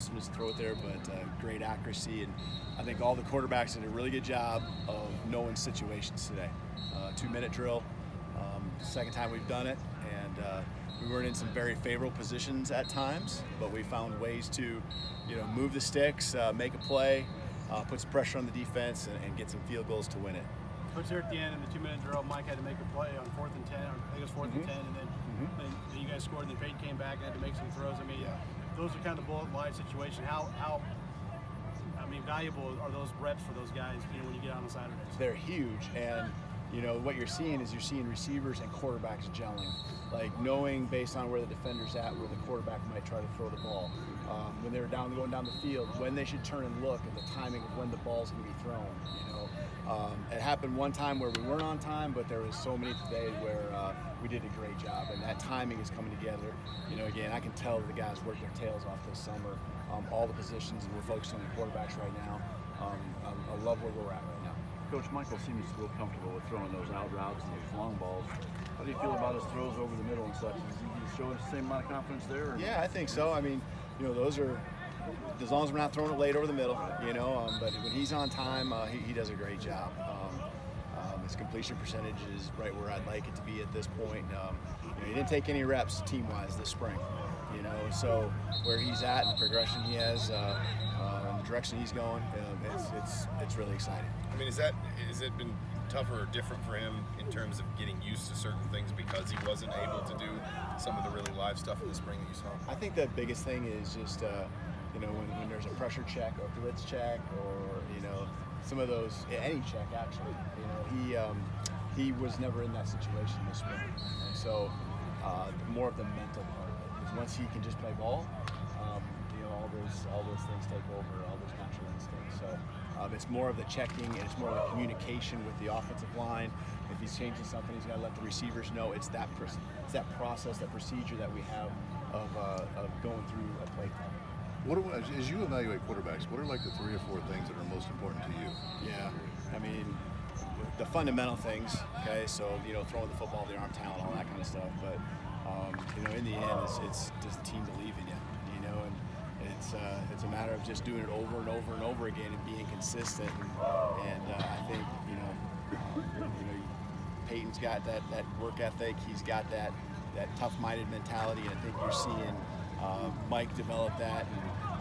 to throw it there, but great accuracy. And I think all the quarterbacks did a really good job of knowing situations today. 2-minute drill, second time we've done it, and we weren't in some very favorable positions at times, but we found ways to, move the sticks, make a play, put some pressure on the defense, and get some field goals to win it. Coach, there at the end in the 2-minute drill, Mike had to make a play on 4th and 10, or I think it was 4th and 10, and then you guys scored, and then Peyton came back and had to make some throws. I mean, those are kind of the bullet live situation. How valuable are those reps for those guys, when you get out on Saturdays? They're huge, and what you're seeing receivers and quarterbacks gelling, like knowing based on where the defender's at, where the quarterback might try to throw the ball, when they're going down the field, when they should turn and look, and the timing of when the ball's going to be thrown. It happened one time where we weren't on time, but there was so many today where we did a great job, and that timing is coming together. Again, I can tell the guys worked their tails off this summer, all the positions, and we're focused on the quarterbacks right now. I love where we're at right now. Coach Michael seems real comfortable with throwing those out routes and those long balls. How do you feel about his throws over the middle and such? Is he showing the same amount of confidence there? Yeah, I think so. Those are, as long as we're not throwing it late over the middle, but when he's on time, he does a great job. His completion percentage is right where I'd like it to be at this point. He didn't take any reps team-wise this spring, so where he's at and the progression he has, and the direction he's going, it's really exciting. Has it been tougher or different for him in terms of getting used to certain things because he wasn't able to do some of the really live stuff in the spring that you saw? I think the biggest thing is just when there's a pressure check or a blitz check or some of those, any check actually, he was never in that situation this spring, and so more of the mental part of it, because once he can just play ball, all those things take over, all those natural instincts. So it's more of the checking, and it's more of the communication with the offensive line. If he's changing something, he's got to let the receivers know. It's that process, that procedure that we have of going through a play call. As you evaluate quarterbacks, what are like the 3 or 4 things that are most important to you? Yeah, the fundamental things, okay, so, throwing the football, the arm talent, all that kind of stuff, but, in the end, it's just a team believe in you, and it's a matter of just doing it over and over and over again and being consistent, and I think, Peyton's got that work ethic, he's got that tough-minded mentality, and I think you're seeing Mike develop that,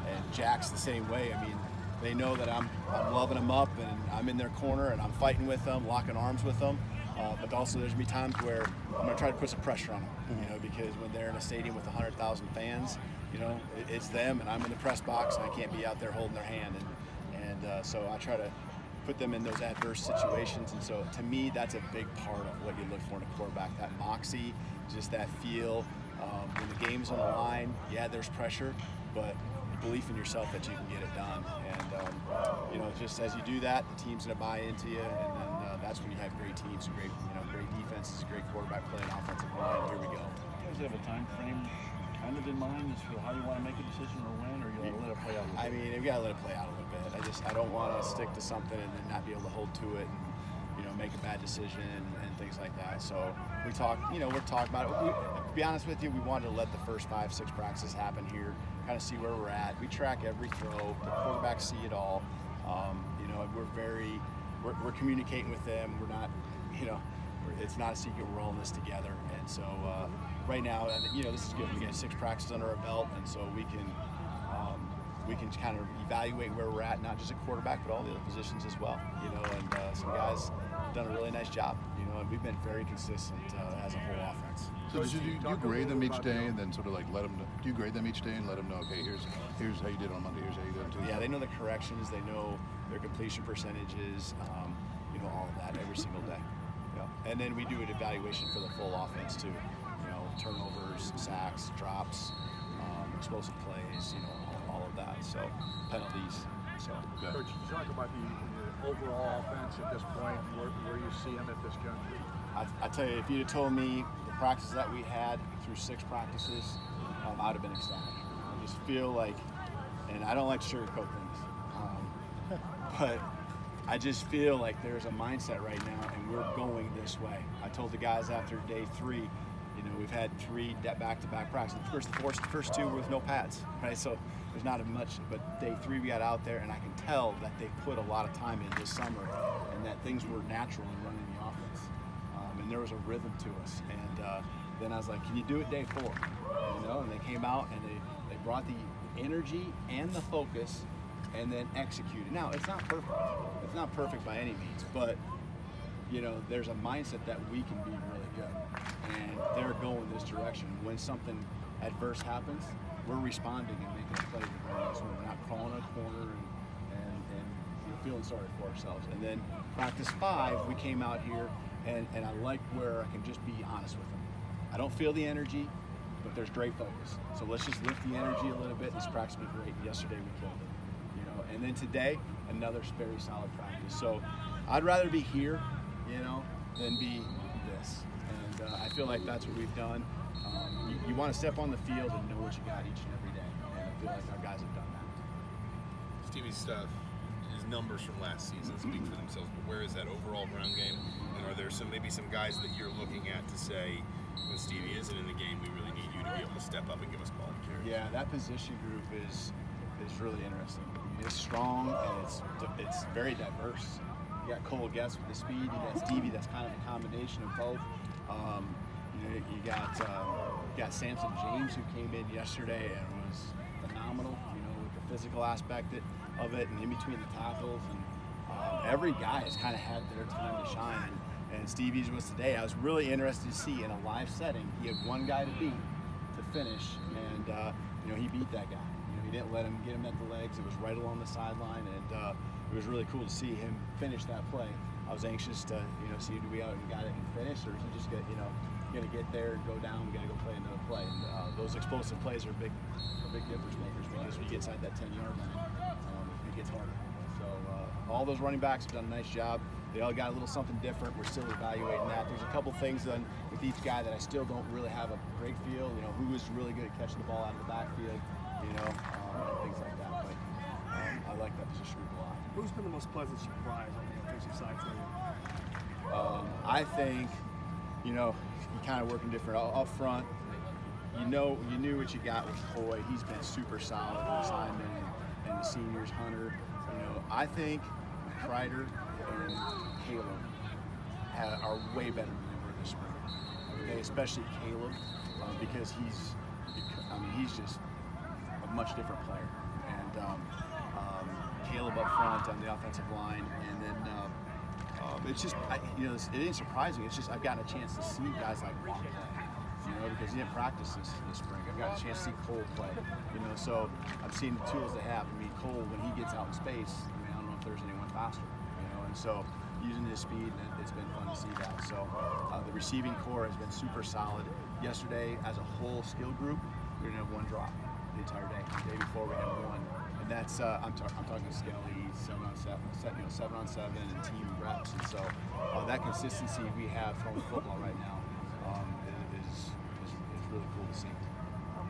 and Jack's the same way. They know that I'm loving them up, and I'm in their corner, and I'm fighting with them, locking arms with them. But also there's going to be times where I'm going to try to put some pressure on them, because when they're in a stadium with 100,000 fans, it's them, and I'm in the press box, and I can't be out there holding their hand. And so I try to put them in those adverse situations. And so to me, that's a big part of what you look for in a quarterback, that moxie, just that feel. When the game's on the line, there's pressure, but belief in yourself that you can get it done. And just as you do that, the team's going to buy into you, and then that's when you have great teams, great defenses, great quarterback play, and offensive line. Here we go. You guys have a time frame kind of in mind as for how you want to make a decision or when, or you want to let it play out a little bit? We've got to let it play out a little bit. I don't want to stick to something and then not be able to hold to it and make a bad decision and things like that. So we're talking about it. To be honest with you, we wanted to let the first 5-6 practices happen here, kind of see where we're at. We track every throw. The quarterbacks see it all. We're communicating with them. We're not, it's not a secret. We're all in this together. And so right now, this is good. We get 6 practices under our belt, and so we can kind of evaluate where we're at, not just at quarterback, but all the other positions as well. And some guys have done a really nice job. And we've been very consistent as a whole offense. So do you grade them each day and then sort of like let them know? Do you grade them each day and let them know, okay, here's how you did on Monday, here's how you did on Tuesday? Yeah, they know the corrections, they know their completion percentages, all of that every single day. Yeah. And then we do an evaluation for the full offense too. Turnovers, sacks, drops, explosive plays, all of that. So penalties. So. Yeah. Coach, you talk about the overall offense at this point, where you see them at this juncture. I tell you, if you'd have told me the practices that we had through 6 practices, I'd have been ecstatic. I just feel like, and I don't like to sugarcoat things, but I just feel like there's a mindset right now, and we're going this way. I told the guys after day 3, we've had 3 back-to-back practices. Of course, the first 2 were with no pads, right? So there's not as much. But day 3 we got out there, and I can tell that they put a lot of time in this summer, and that things were natural in running the offense. And there was a rhythm to us. And then I was like, can you do it day 4? And they came out and they brought the energy and the focus, and then executed. Now it's not perfect. It's not perfect by any means, but there's a mindset that we can be really good, and they're going this direction. When something adverse happens, we're responding and making a play to bring us. We're not crawling a corner and feeling sorry for ourselves. And then practice 5, we came out here, and I like where I can just be honest with them. I don't feel the energy, but there's great focus. So let's just lift the energy a little bit. This practice was great. Yesterday we killed it. And then today, another very solid practice. So I'd rather be here, than be this. And I feel like that's what we've done. You want to step on the field and know what you got each and every day. And I feel like our guys have done that. Stevie's his numbers from last season speak for themselves, but where is that overall ground game? And are there maybe some guys that you're looking at to say, when Stevie isn't in the game, we really need you to be able to step up and give us quality carries? Yeah, that position group is really interesting. It's strong and it's very diverse. You got Cole Guest with the speed. You got Stevie. That's kind of a combination of both. You got Samson James, who came in yesterday and was phenomenal. With the physical aspect of it, and in between the tackles, and every guy has kind of had their time to shine. And Stevie's was today. I was really interested to see in a live setting. He had one guy to beat to finish, and he beat that guy. He didn't let him get him at the legs. It was right along the sideline, and it was really cool to see him finish that play. I was anxious to, see do we out and got it and finish, or is he just going to get there and go down? We got to go play another play. And those explosive plays are big difference makers, because when you get inside that 10-yard line, it gets harder. So all those running backs have done a nice job. They all got a little something different. We're still evaluating that. There's a couple things done with each guy that I still don't really have a great feel. Who was really good at catching the ball out of the backfield. Things like that. But I like that position group a lot. Who's been the most pleasant surprise on the offensive side for you? I think, you kind of working different up front. You knew what you got with Coy. He's been super solid with Simon and the seniors, Hunter. I think Kreider and Caleb are way better than they were this spring. Okay, especially Caleb, because he's just a much different player. And Caleb up front on the offensive line, and then it's just it ain't surprising. It's just I've gotten a chance to see guys like Juan play, because he didn't practice this spring. I've got a chance to see Cole play, so I've seen the tools they have. Cole, when he gets out in space, I don't know if there's anyone faster, and so using his speed, it's been fun to see that. So the receiving core has been super solid. Yesterday, as a whole skill group, we didn't have one drop the entire day. The day before we had one, and that's I'm talking Skelly 7-on-7, 7-on-7, and team reps, and so that consistency we have throwing football right now is really cool to see.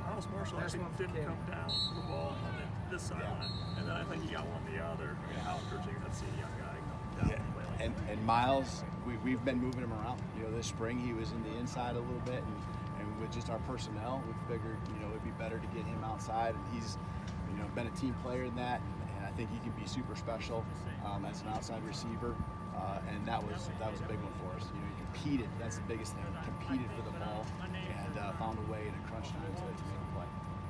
Miles Marshall actually didn't come down for the ball on this sideline, and then I think he got one the other. How encouraging to see a young guy come down and play like that. And Miles, we've been moving him around. This spring he was in the inside a little bit, and with just our personnel, we figured it'd be better to get him outside. And he's been a team player in that, and I think he can be super special as an outside receiver. And that was a big one for us. He competed. That's the biggest thing. Competed for the ball and found a way in a crunch time to make